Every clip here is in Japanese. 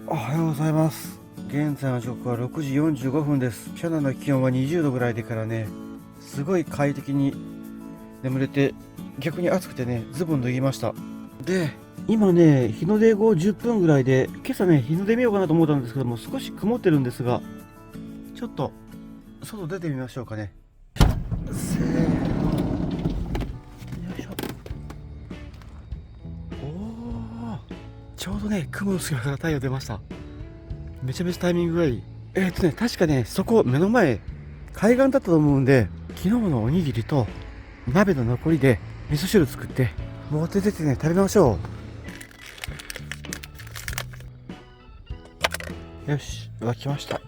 おはようございます。現在の時刻は6時45分です。車内の気温は20度ぐらいでからね、すごい快適に眠れて、逆に暑くてね、ズボン脱ぎました。で、今ね、日の出後10分ぐらいで、今朝ね、日の出見ようかなと思ったんですけども、少し曇ってるんですが、ちょっと外出てみましょうかね。せーの、よいしょ。おー、ちょうどね、雲の隙間から太陽出ました。めちゃめちゃタイミングがいい。確かね、そこ目の前海岸だったと思うんで、昨日のおにぎりと鍋の残りで味噌汁作って持って出てね、食べましょう。よし、うわ、来ました。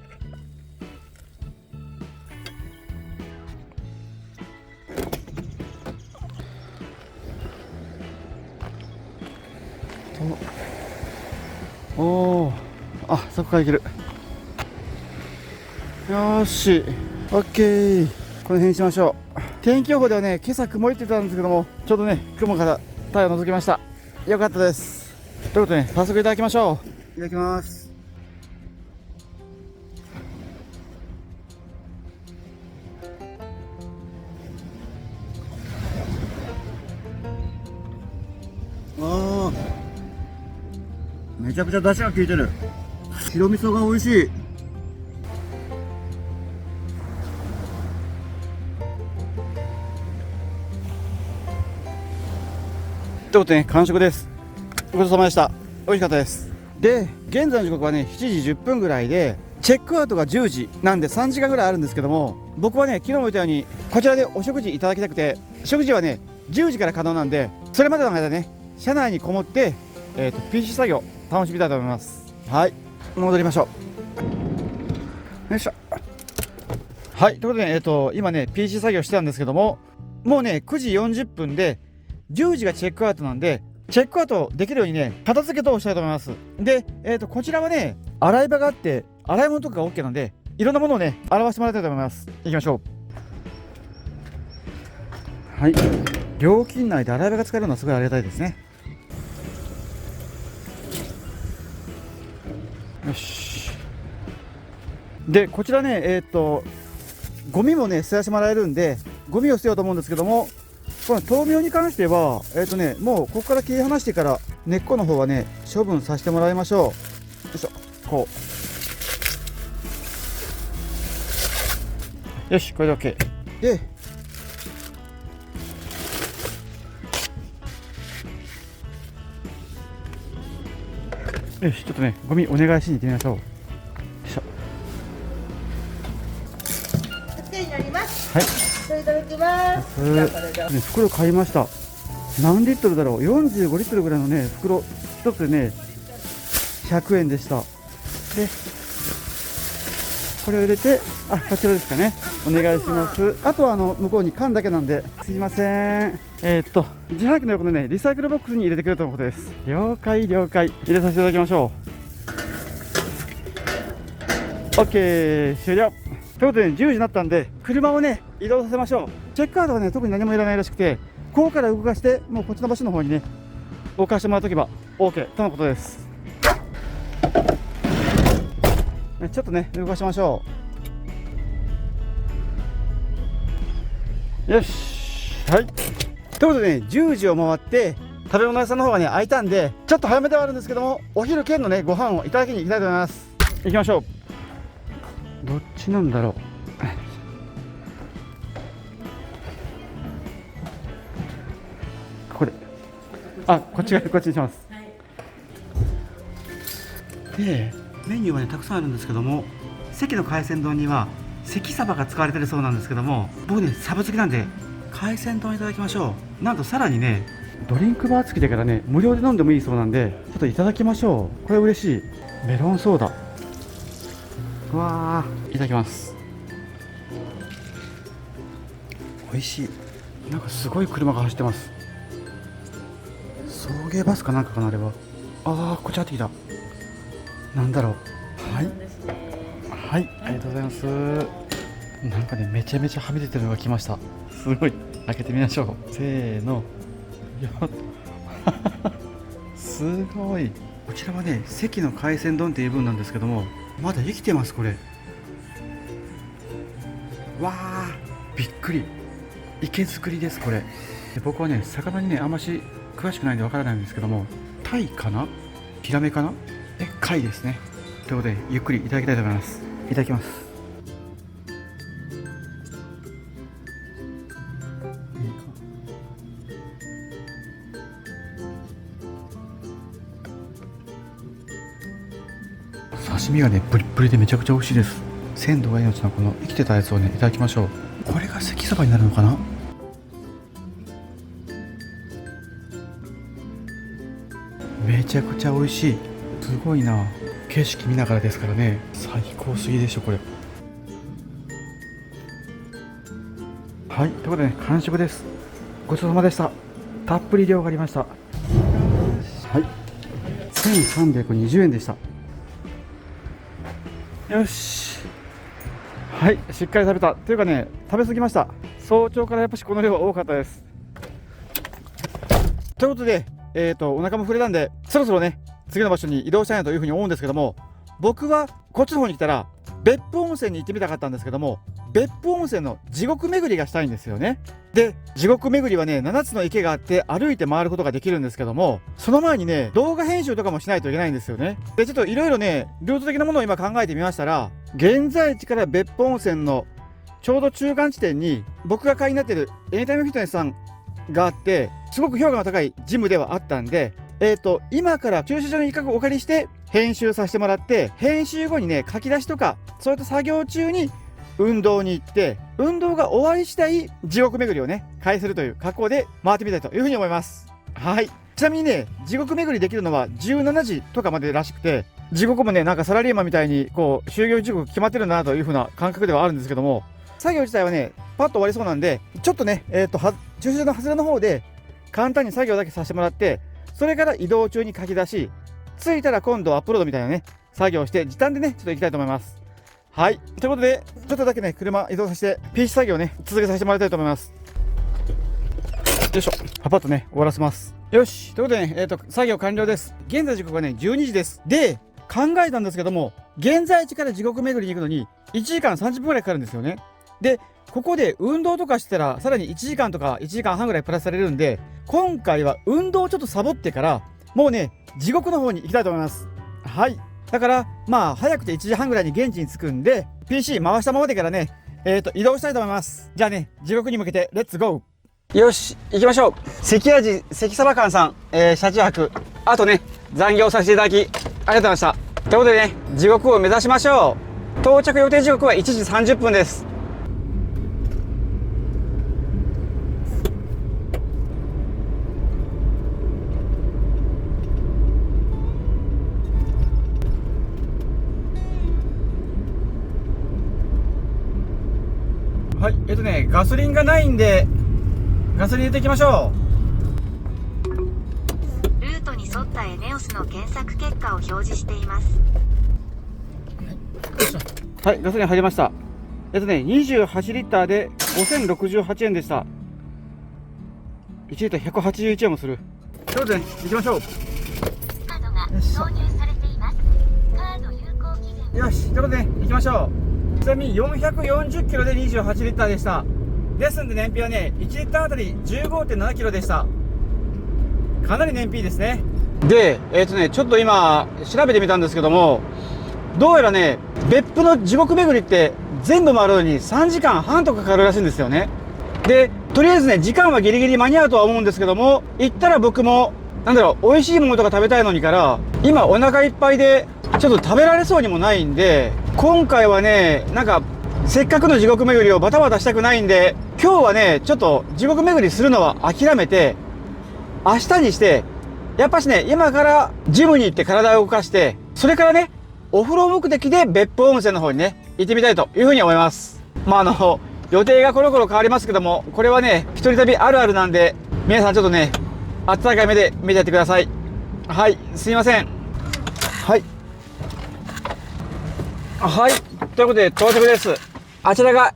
おー、あ、そこから行ける。よーし、オッケー。この辺にしましょう。天気予報ではね、今朝曇りって言ってたんですけども、ちょうどね、雲から太陽を覗きました。よかったです。ということで、早速いただきましょう。いただきます。あー、めちゃくちゃ出汁が効いてる。白味噌が美味しい。ということでね、完食です。ごちそうさまでした。美味しかったです。で、現在の時刻はね、7時10分ぐらいで、チェックアウトが10時なんで3時間ぐらいあるんですけども、僕はね、昨日も言ったように、こちらでお食事いただきたくて、食事はね、10時から可能なんで、それまでの間ね、車内にこもって、PC 作業、楽しみたいと思います。はい、戻りましょう。よいしょ。はい、ということで、今ね、PC 作業してたんですけども、もうね、9時40分で、10時がチェックアウトなんで、チェックアウトできるようにね、片付け等をしたいと思います。で、こちらはね、洗い場があって、洗い物とかが OK なんで、いろんなものをね、洗わせてもらいたいと思います。行きましょう。はい。料金内で洗い場が使えるのはすごいありがたいですね。よし。で、こちらね、ゴミもね、捨てさせてもらえるんで、ゴミを捨てようと思うんですけども、この豆苗に関しては、もうここから切り離してから根っこの方はね、処分させてもらいましょう。よいしょ、こう。よし、これで OK。で、よし、ちょっとね、ゴミお願いしに行ってみましょう。よいしょ。おになります。はい。それいただきます。じゃあこれで。ね、袋買いました。何リットルだろう。45リットルぐらいのね、袋一つでね、100円でした。で、これを入れて、あ、こちらですかね。お願いします。あとは向こうに缶だけなんで、すいません。自販機の横のね、リサイクルボックスに入れてくれるとのことです。了解了解。入れさせていただきましょう。OK、終了。ということで、10時になったんで、車をね、移動させましょう。チェックアウトはね、特に何もいらないらしくて、ここから動かして、もうこっちの場所の方にね、置かしてもらっとけば OK とのことです。ちょっとね、動かしましょう。よし。はい。ということでね、10時を回って、食べ物屋さんの方がね、開いたんで、ちょっと早めではあるんですけども、お昼兼のね、ご飯をいただきに行きたいと思います。行きましょう。どっちなんだろう。これ。あ、こっちにします。で、メニューはね、たくさんあるんですけども、関の海鮮丼には関サバが使われてるそうなんですけども、僕ね、サバ好きなんで海鮮丼いただきましょう。なんとさらにね、ドリンクバー付きだからね、無料で飲んでもいいそうなんで、ちょっといただきましょう。これ嬉しい。メロンソーダ。うわー、いただきます。美味しい。なんかすごい車が走ってます。送迎バスかなんかかな、あれは。あー、こっち入ってきた。なんだろう。はいはい、ありがとうございます。なんかね、めちゃめちゃはみ出てるのが来ました。すごい。開けてみましょう。せーの。よっすごい。こちらはね、関の海鮮丼っていう分なんですけども、まだ生きてます、これ。わあ、びっくり。池作りです、これ。で僕はね、魚にね、あんまし詳しくないんでわからないんですけども、タイかな、ヒラメかな、貝ですね。ということで、ゆっくりいただきたいと思います。いただきます。刺身がね、プリップリでめちゃくちゃ美味しいです。鮮度が命のこの生きてたやつをね、いただきましょう。これが関そばになるのかな。めちゃくちゃ美味しい。すごいな。景色見ながらですからね、最高すぎでしょこれ。はい、ということでね、完食です。ごちそうさまでした。たっぷり量がありました。はい、1320円でした。よし、はい、しっかり食べた。というかね、食べ過ぎました。早朝からやっぱしこの量は多かったです。ということで、お腹も膨れたんで、そろそろね、次の場所に移動したいなというふうに思うんですけども、僕はこっちの方に来たら別府温泉に行ってみたかったんですけども、別府温泉の地獄巡りがしたいんですよね。で、地獄巡りはね、7つの池があって歩いて回ることができるんですけども、その前にね、動画編集とかもしないといけないんですよね。で、ちょっといろいろね、ルート的なものを今考えてみましたら、現在地から別府温泉のちょうど中間地点に僕が会員になってるエニタイムフィットネスさんがあって、すごく評価の高いジムではあったんで、今から駐車場に一角お借りして編集させてもらって、編集後にね、書き出しとかそういった作業中に運動に行って、運動が終わり次第地獄巡りをね開始するという格好で回ってみたいというふうに思います。はい、ちなみにね、地獄巡りできるのは17時とかまでらしくて、地獄もね、なんかサラリーマンみたいにこう就業時刻決まってるんだなというふうな感覚ではあるんですけども、作業自体はねパッと終わりそうなんで、ちょっとね、駐車場の外れの方で簡単に作業だけさせてもらって、それから移動中に書き出し、着いたら今度アップロードみたいなね作業をして時短でねちょっと行きたいと思います。はい、ということでちょっとだけね車移動させて PC 作業をね続けさせてもらいたいと思います。よいしょ、パパッとね終わらせます。よし、ということでね、作業完了です。現在時刻はね12時です。で、考えたんですけども、現在地から地獄巡りに行くのに1時間30分ぐらいかかるんですよね。で、ここで運動とかしてたらさらに1時間とか1時間半ぐらいプラスされるんで、今回は運動をちょっとサボってからもうね地獄の方に行きたいと思います。はい、だからまあ早くて1時半ぐらいに現地に着くんで PC 回したままでからね移動したいと思います。じゃあね、地獄に向けてレッツゴー。よし、行きましょう。関味関サバ館さん、車中泊、あとね残業させていただきありがとうございました。ということでね、地獄を目指しましょう。到着予定時刻は1時30分です。はい、ガソリンがないんでガソリン入れていきましょルートに沿ったエネオスの検索結果を表示しています。う。はい、ガソリン入りました。28リッターで5068円でした。1リッター181円もする。ということで行きましょう。カードが投入されています。カード有効期限。よし、ということで行きましょう。ちなみに440キロで28リッターでした。ですんで燃費はね、1リッターあたり 15.7 キロでした。かなり燃費いいですね。で、ちょっと今調べてみたんですけども、どうやらね、別府の地獄巡りって全部回るのに3時間半とかかかるらしいんですよね。で、とりあえずね、時間はギリギリ間に合うとは思うんですけども、行ったら僕も美味しいものとか食べたいのにから、今お腹いっぱいでちょっと食べられそうにもないんで、今回はね、せっかくの地獄巡りをバタバタしたくないんで、今日はねちょっと地獄巡りするのは諦めて、明日にして、やっぱしね今からジムに行って体を動かして、それからねお風呂目的で別府温泉の方にね行ってみたいというふうに思います。予定がコロコロ変わりますけども、これはね一人旅あるあるなんで、皆さんちょっとね温かい目で見てやってください。はい、すいません。はいはい、ということで到着です。あちらが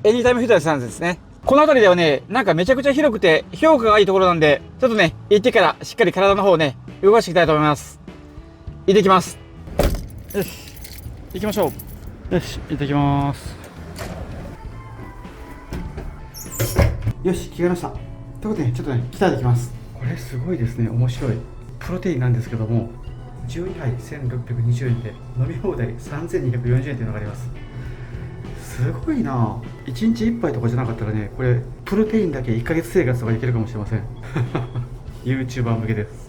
エニタイムフィットネスさんですね。この辺りではね、めちゃくちゃ広くて評価がいいところなんで、ちょっとね行ってからしっかり体の方をね動かしていきたいと思います。行ってきます。よし行きましょう。よし行ってきます。よし着替えました。ということでちょっとね鍛えていきます。これすごいですね。面白いプロテインなんですけども、12杯1620円で飲み放題3240円というのがあります。すごいな。1日1杯とかじゃなかったらね、これプロテインだけ1ヶ月生活とかいけるかもしれませんYouTuber 向けです。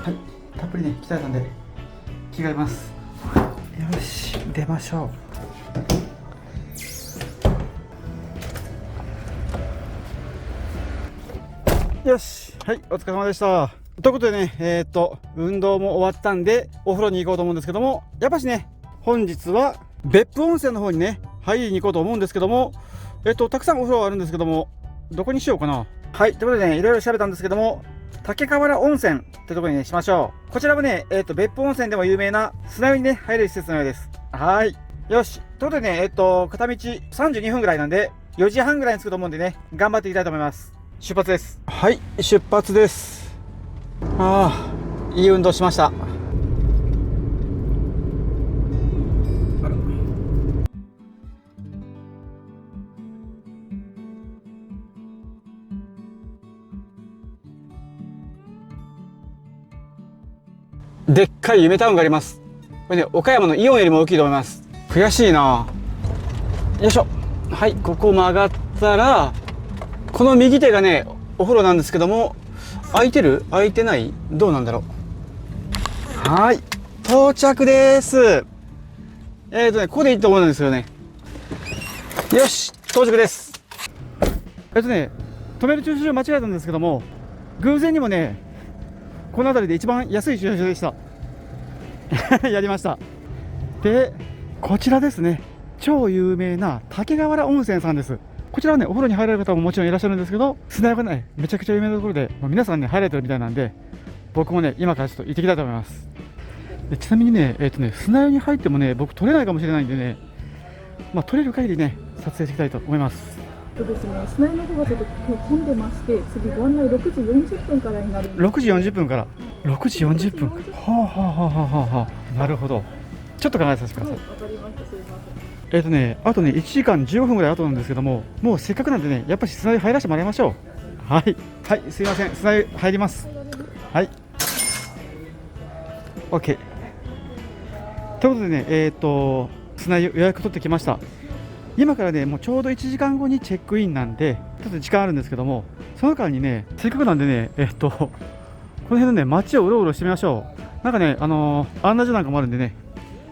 はい、たっぷりね鍛えたんで着替えます。よし出ましょう。よし、はい、お疲れ様でした。ということでね、運動も終わったんでお風呂に行こうと思うんですけども、やっぱしね本日は別府温泉の方にね入りに行こうと思うんですけども、たくさんお風呂あるんですけども、どこにしようかな。はい、ということでねいろいろ調べたんですけども、竹河原温泉ってところにねしましょう。こちらはね、別府温泉でも有名な砂湯にね入れる施設のようです。はい、よし、ということでね、片道32分ぐらいなんで4時半ぐらいに着くと思うんでね、頑張っていきたいと思います。出発です。はい、出発です。ああ、いい運動しました。でっかい夢タウンがあります。これね、岡山のイオンよりも大きいと思います。悔しいな。よいしょ。はい、ここ曲がったらこの右手がねお風呂なんですけども、開いてる？開いてない？どうなんだろう。はい、到着です。ここでいいと思うんですよね。よし、到着です。止める駐車場間違えたんですけども、偶然にもねこの辺りで一番安い駐車場でしたやりました。でこちらですね、超有名な竹河原温泉さんです。こちらはねお風呂に入られる方ももちろんいらっしゃるんですけど、砂湯がねめちゃくちゃ有名なところで、皆さんね入られてるみたいなんで、僕もね今からちょっと行ってきたいと思います。でちなみにね砂湯に入ってもね僕撮れないかもしれないんでね、撮れる限りね撮影していきたいと思います。ですね、砂湯の方がちょっと混んでまして、次ご案内6時40分からになる。6時40分から6時40分。はあはあはあはあはあ、なるほど。ちょっと考えさせてください。わかりました。すいません。あとね1時間15分ぐらい後なんですけども、もうせっかくなんでねやっぱり砂湯入らせてもらいましょう。はいはい、すいません、砂湯入ります。はい OK ということでね砂湯予約取ってきました。今からねもうちょうど1時間後にチェックインなんでちょっと時間あるんですけども、その間にねせっかくなんでねこの辺のね街をうろうろしてみましょう。なんかね案内所なんかもあるんでね、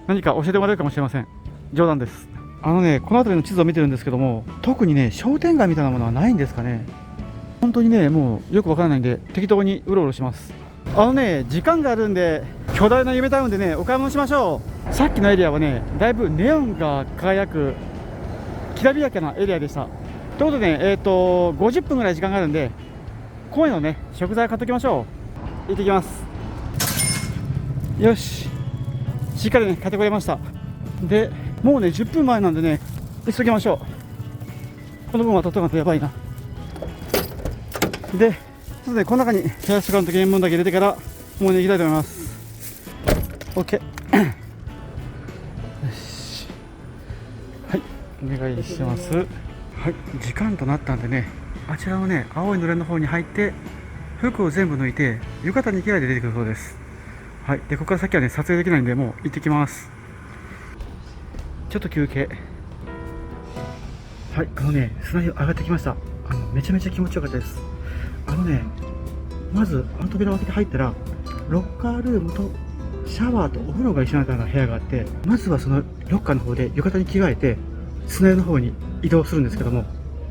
何か教えてもらえるかもしれません。冗談です。この辺りの地図を見てるんですけども、特にね商店街みたいなものはないんですかね。本当にねもうよくわからないんで適当にうろうろします。時間があるんで巨大な夢タウンでねお買い物しましょう。さっきのエリアはねだいぶネオンが輝くきらびやかなエリアでした。ということでね50分ぐらい時間があるんで、今夜のね食材買っときましょう。行ってきます。よし、しっかりね買ってこれました。でもうね10分前なんでね急ぎましょう。この分は取っとかないとやばいな。でちょっとねこの中に冷やし缶と原文だけ入れてからもうね行きたいと思います。 OK よし、はいお願いします。はい、時間となったんでね、あちらのね青いのれんの方に入って服を全部抜いて浴衣に着替えて出てくるそうです。はい、でここから先はね撮影できないんでもう行ってきます。ちょっと休憩。はい、砂湯上がってきました。めちゃめちゃ気持ちよかったです。まず扉を開けて入ったらロッカールームとシャワーとお風呂が一緒になったような部屋があって、まずはそのロッカーの方で浴衣に着替えて砂湯の方に移動するんですけども、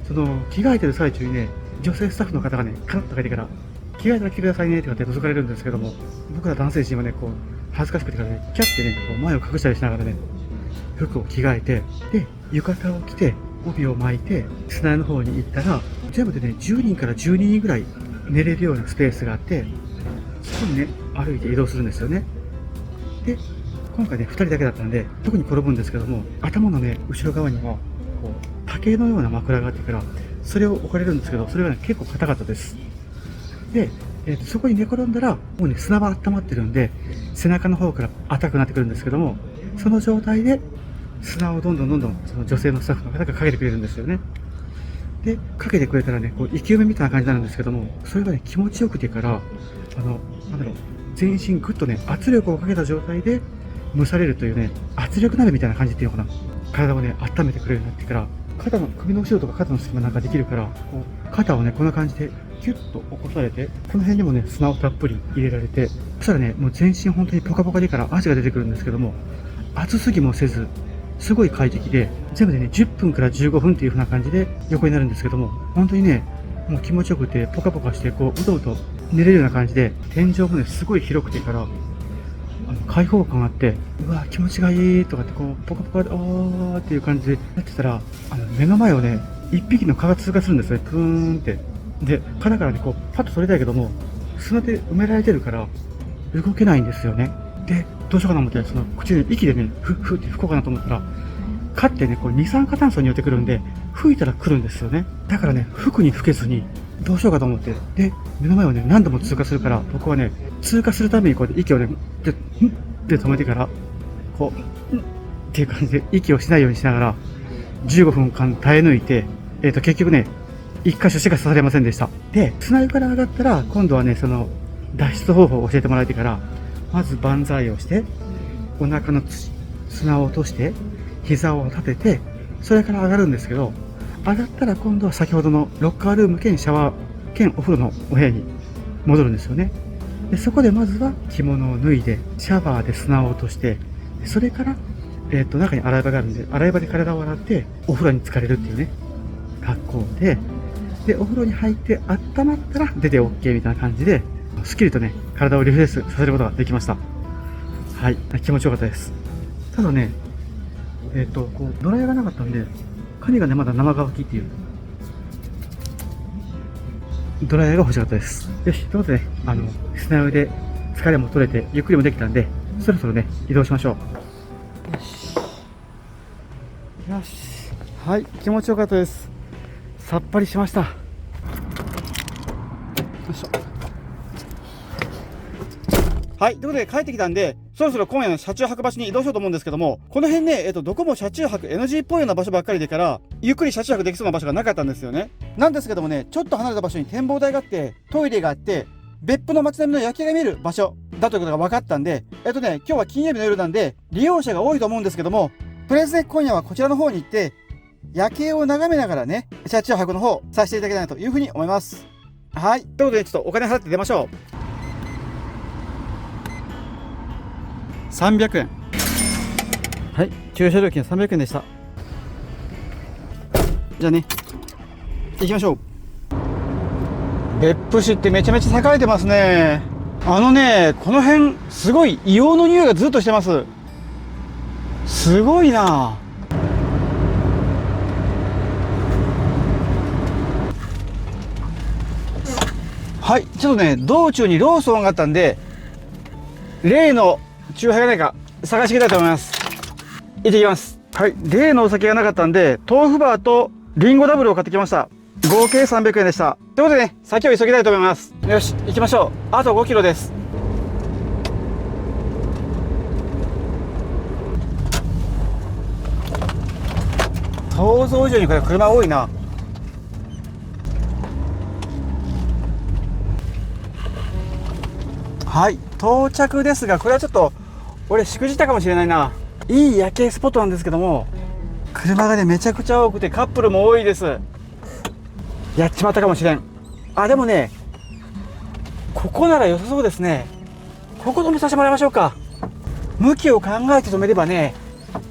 その着替えてる最中にね女性スタッフの方がねカラッと書いてから着替えたら来てくださいねって言って覗かれるんですけども、僕ら男性陣はねこう恥ずかしくてからねキャッてねこう前を隠したりしながらね服を着替えて、で浴衣を着て帯を巻いて砂湯の方に行ったら、全部でね10人から12人ぐらい寝れるようなスペースがあって、そこにね歩いて移動するんですよね。で、今回ね、2人だけだったんで、特に転ぶんですけども、頭のね、後ろ側には、こう、竹のような枕があってから、それを置かれるんですけど、それがね、結構硬かったです。で、そこに寝転んだら、もうね、砂場温まってるんで、背中の方から赤くなってくるんですけども、その状態で、砂をどんどん、その女性のスタッフの方がかけてくれるんですよね。で、かけてくれたらね、こう、生き埋めみたいな感じになるんですけども、それがね、気持ちよくてから、なんだろう、全身ぐっとね、圧力をかけた状態で、蒸されるというね、圧力鍋みたいな感じっていうのかな。体をね、温めてくれるようになってから、首の後ろとか肩の隙間なんかできるから、こう、肩をね、こんな感じで、キュッと起こされて、この辺にもね、砂をたっぷり入れられて、そしたらね、もう全身本当にポカポカでから汗が出てくるんですけども、熱すぎもせず、すごい快適で、全部でね、10分から15分っていう風な感じで横になるんですけども、本当にね、もう気持ちよくて、ポカポカして、こう、うとうと寝れるような感じで、天井もね、すごい広くてから、開放感があって、うわ、気持ちがいいとかって、こう、ポカポカで、ーっていう感じでやってたら、目の前をね、一匹の蚊が通過するんですよね、プーンって。で、蚊だからね、こう、パッと取りたいけども、砂で埋められてるから、動けないんですよね。で、どうしようかな思って、その、口で息でね、ふって吹こうかなと思ったら、蚊ってね、こう、二酸化炭素に寄ってくるんで、吹いたら来るんですよね。だからね、服に吹けずに、どうしようかと思って、で、目の前をね、何度も通過するから、僕はね、通過するたびにこうやって息をね、で、って止めてから、こう、っていう感じで息をしないようにしながら、15分間耐え抜いて、結局ね、1箇所しか刺されませんでした。で、砂湯から上がったら、今度はね、その、脱出方法を教えてもらえてから、まず万歳をして、お腹の砂を落として、膝を立てて、それから上がるんですけど、上がったら今度は先ほどのロッカールーム兼シャワー兼お風呂のお部屋に戻るんですよね。で、そこでまずは着物を脱いで、シャワーで砂を落として、それから、中に洗い場があるんで、洗い場で体を洗って、お風呂に浸かれるっていうね、格好で、で、お風呂に入って温まったら出て OK みたいな感じで、すっきりとね、体をリフレッシュさせることができました。はい、気持ちよかったです。ただね、こう、ドライヤーがなかったんで、髪がね、まだ生乾きっていう、ドライヤーが欲しかったです。よし、ということでね、砂湯で疲れも取れて、ゆっくりもできたんで、そろそろね、移動しましょう。よし。よし。はい、気持ちよかったです。さっぱりしました。よいしょ。はい、ということで帰ってきたんで、そろそろ今夜の車中泊場所に移動しようと思うんですけども、この辺ね、どこも車中泊 NG っぽいような場所ばっかりでから、ゆっくり車中泊できそうな場所がなかったんですよね。なんですけどもね、ちょっと離れた場所に展望台があって、トイレがあって、別府の街並みの夜景が見える場所だということが分かったんで、今日は金曜日の夜なんで、利用者が多いと思うんですけども、とりあえずね、今夜はこちらの方に行って、夜景を眺めながらね、車中泊の方させていただきたいなというふうに思います。はい。ということで、ちょっとお金払って出ましょう。300円。はい。駐車料金は300円でした。じゃあね、行きましょう。別府市ってめちゃめちゃ栄えてますね。この辺、すごい硫黄の匂いがずっとしてます。すごいな。はい、ちょっとね、道中にローソンがあったんで、例のチューハイがないか探していきたいと思います。行ってきます。はい、例のお酒がなかったんで、豆腐バーとリンゴダブルを買ってきました。合計300円でした。ということでね、先を急ぎたいと思います。よし、行きましょう。あと5キロです。想像以上にこれ車多いな。はい、到着ですが、これはちょっと俺しくじったかもしれないな。いい夜景スポットなんですけども、車がねめちゃくちゃ多くてカップルも多いです。やっちまったかもしれん。あ、でもね、ここなら良さそうですね。ここ止めさせてもらいましょうか。向きを考えて止めればね、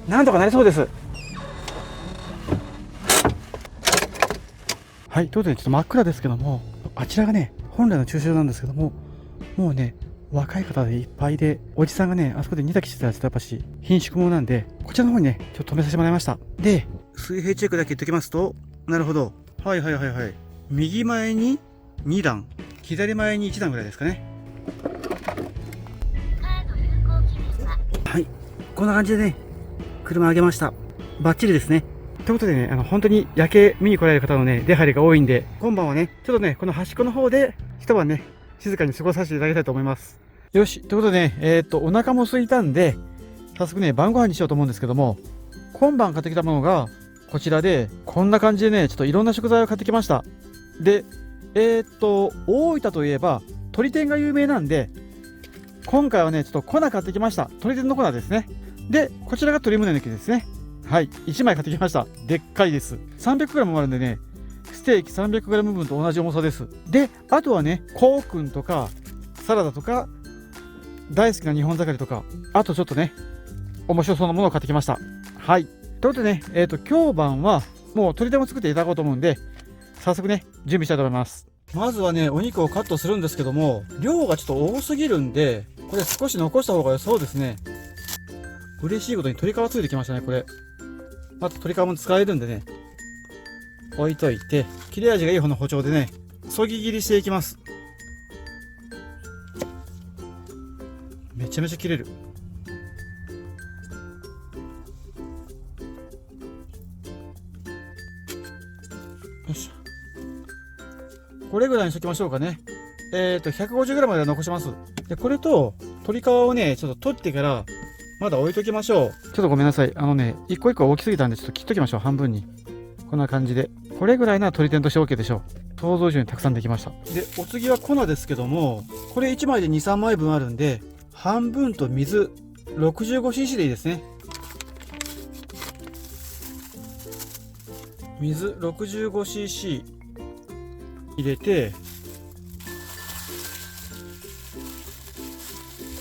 なんとかなりそうです。はい、ということでちょっと真っ暗ですけども、あちらがね本来の駐車場なんですけども、もうね若い方でいっぱいで、おじさんがねあそこで煮炊きしてたらちょっとやっぱし品種もなんで、こちらの方にねちょっと止めさせてもらいました。で、水平チェックだけ言っておきますと、なるほど、はいはいはいはい、右前に2段、左前に1段ぐらいですかね。こんな感じでね、車上げました。バッチリですね。ということでね、本当に夜景見に来られる方のね、出入りが多いんで、今晩はね、ちょっとね、この端っこの方で、一晩ね、静かに過ごさせていただきたいと思います。よし、ということでね、お腹も空いたんで、早速ね、晩ご飯にしようと思うんですけども、今晩買ってきたものが、こちらで、こんな感じでね、ちょっといろんな食材を買ってきました。で、大分といえば、鶏天が有名なんで、今回はね、ちょっと粉買ってきました。鶏天の粉ですね。で、こちらが鶏胸肉ですね。はい、1枚買ってきました。でっかいです。300g もあるんでね、ステーキ 300g 分と同じ重さです。で、あとはね、コークンとか、サラダとか、大好きな日本盛りとか、あとちょっとね、面白そうなものを買ってきました。はい。ということでね、今日晩はもう鶏天を作っていただこうと思うんで、早速ね、準備したいと思います。まずはね、お肉をカットするんですけども、量がちょっと多すぎるんで、これ少し残した方が良さそうですね。嬉しいことに鶏皮ついてきましたね、これ。また鶏皮も使えるんでね、置いといて、切れ味がいい方の包丁でね、そぎ切りしていきます。めちゃめちゃ切れる。よいしょ。これぐらいにしときましょうかね。150g まで残します。で、これと鶏皮をね、ちょっと取ってからまだ置いときましょう。ちょっとごめんなさい。一個一個大きすぎたんで、ちょっと切っときましょう。半分に。こんな感じで。これぐらいなら鶏天として OK でしょう。想像以上にたくさんできました。で、お次は粉ですけども、これ1枚で2、3枚分あるんで、半分と水 65cc でいいですね。水 65cc 入れて、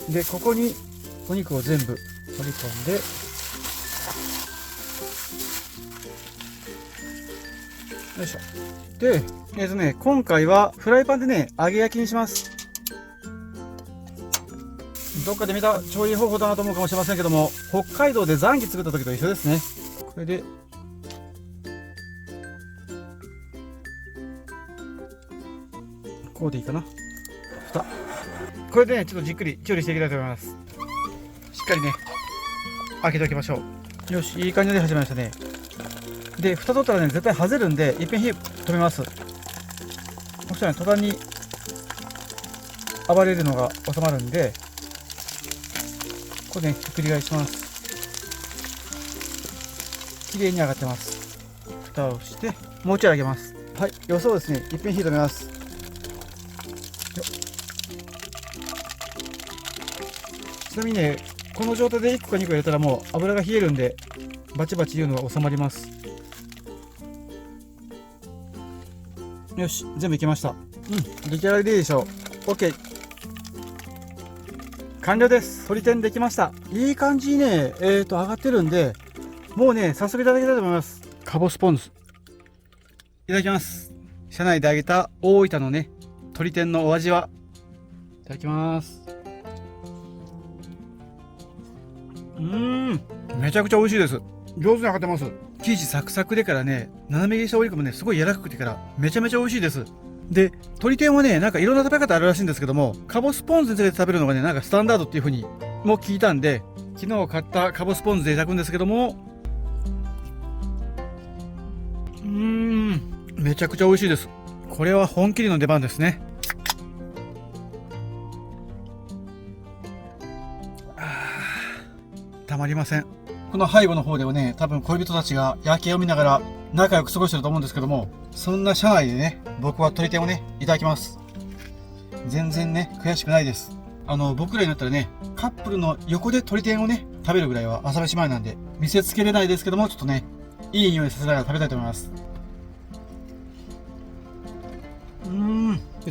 で、ここにお肉を全部取り込んで、よいしょ。で、今回はフライパンでね、揚げ焼きにします。どっかで見た調理方法だなと思うかもしれませんけども、北海道でザンギ作った時と一緒ですね。これで、こうでいいかな。蓋。これでね、ちょっとじっくり調理していきたいと思います。しっかりね、開けておきましょう。よし、いい感じで始まりましたね。で、蓋取ったらね、絶対外れるんで、いっぺん火止めます。そしたらね、途端に暴れるのが収まるんで、これね、ひっくり返します。綺麗に上がってます。蓋をして、もうちょい上げます。はい、予想ですね。いっぺん火止めます。ちなみにね、この状態で1個か2個入れたらもう油が冷えるんで、バチバチ言うのが収まります。よし、全部いきました。出来上がりでいいでしょう。OK。完了です。鶏天できました。いい感じにね、上がってるんで、もうね、早速いただきたいと思います。カボスポン酢。いただきます。車内で揚げた大分のね、鶏天のお味は。いただきます。めちゃくちゃ美味しいです。上手に揚がってます。生地サクサクでからね、斜め切りしたお肉もね、すごい柔らかくてからめちゃめちゃ美味しいです。で、鶏天はね、なんかいろんな食べ方あるらしいんですけども、カボスポン酢につけて食べるのがね、なんかスタンダードっていう風にも聞いたんで、昨日買ったカボスポン酢でいただくんですけども、めちゃくちゃ美味しいです。これは本麒麟の出番ですね。たまりません。この背後の方ではね、多分恋人たちが夜景を見ながら仲良く過ごしてると思うんですけども、そんな車内でね、僕は鶏天をね、いただきます。全然ね、悔しくないです。僕らになったらね、カップルの横で鶏天をね、食べるぐらいは朝飯前なんで、見せつけれないですけども、ちょっとね、いい匂いさせながら食べたいと思います。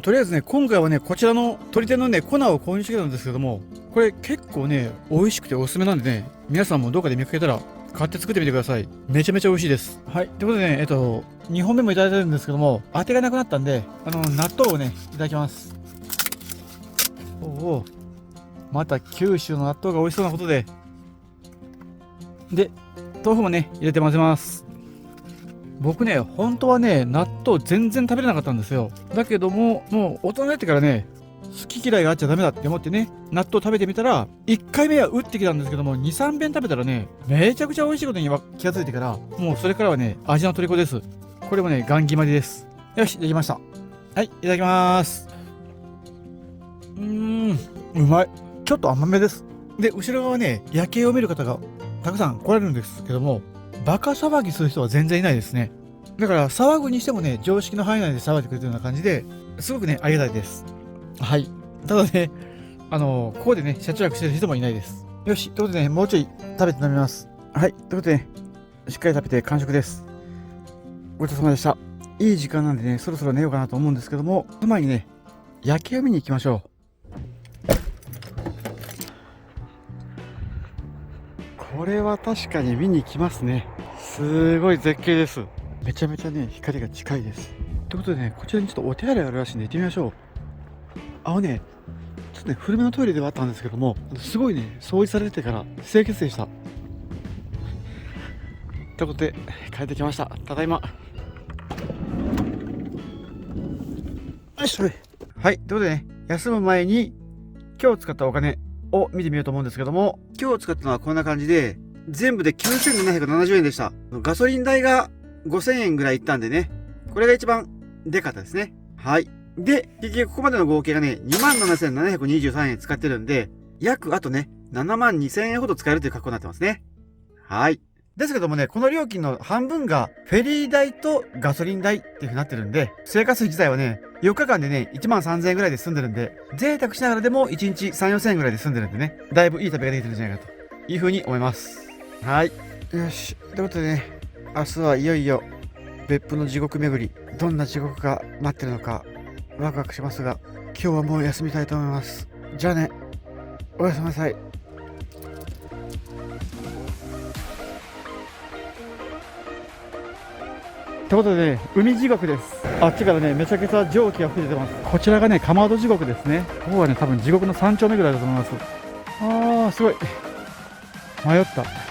とりあえずね、今回はね、こちらの鶏天のね、粉を購入してきたんですけども、これ結構ね、美味しくておすすめなんでね、皆さんもどっかで見かけたら買って作ってみてください。めちゃめちゃ美味しいです。はい。ということでね、2本目もいただいてるんですけども、当てがなくなったんで、納豆をね、いただきます。おお、また九州の納豆が美味しそうなことで。で、豆腐もね、入れて混ぜます。僕ね、本当はね、納豆全然食べれなかったんですよ。だけども、もう大人になってからね、好き嫌いがあっちゃダメだって思ってね、納豆食べてみたら、1回目は打ってきたんですけども、2、3遍食べたらね、めちゃくちゃ美味しいことに気がついてから、もうそれからはね、味の虜です。これもね、ガン決まりです。よし、できました。はい、いただきます。うまい。ちょっと甘めです。で、後ろ側ね、夜景を見る方がたくさん来られるんですけども、バカ騒ぎする人は全然いないですね。だから、騒ぐにしてもね、常識の範囲内で騒いでくれてるような感じで、すごくね、ありがたいです。はい。ただね、ここでね、車中泊してる人もいないです。よし、ということでね、もうちょい食べて飲みます。はい、ということでね、しっかり食べて完食です。ごちそうさまでした。いい時間なんでね、そろそろ寝ようかなと思うんですけども、その前にね、夜景を見に行きましょう。これは確かに見に来ますね。すごい絶景です。めちゃめちゃね、光が近いです。ということでね、こちらにちょっとお手洗いあるらしいんで行ってみましょう。ね、ちょっとね、古めのトイレではあったんですけども、すごいね、掃除されててから清潔でした。ということで、帰ってきました。ただいま。よいしょ。はい、ということでね、休む前に今日使ったお金を見てみようと思うんですけども、今日使ったのはこんな感じで、全部で9770円でした。ガソリン代が5000円ぐらいいったんでね、これが一番でかったですね。はい。で、結局ここまでの合計がね、27,723円使ってるんで、約あとね、72,000円ほど使えるという格好になってますね。はい。ですけどもね、この料金の半分がフェリー代とガソリン代っていう風になってるんで、生活費自体はね、4日間でね、13,000円ぐらいで済んでるんで、贅沢しながらでも1日3、4,000円ぐらいで済んでるんでね、だいぶいい旅ができてるんじゃないかという風に思います。はい。よし。ということでね、明日はいよいよ別府の地獄巡り、どんな地獄が待ってるのかワクワクしますが、今日はもう休みたいと思います。じゃあね、おやすみなさい。ということで、ね、海地獄です。あっちからね、めちゃくちゃ蒸気が吹いてます。こちらがね、かまど地獄ですね。ここはね、多分地獄の3丁目ぐらいだと思います。すごい。迷った。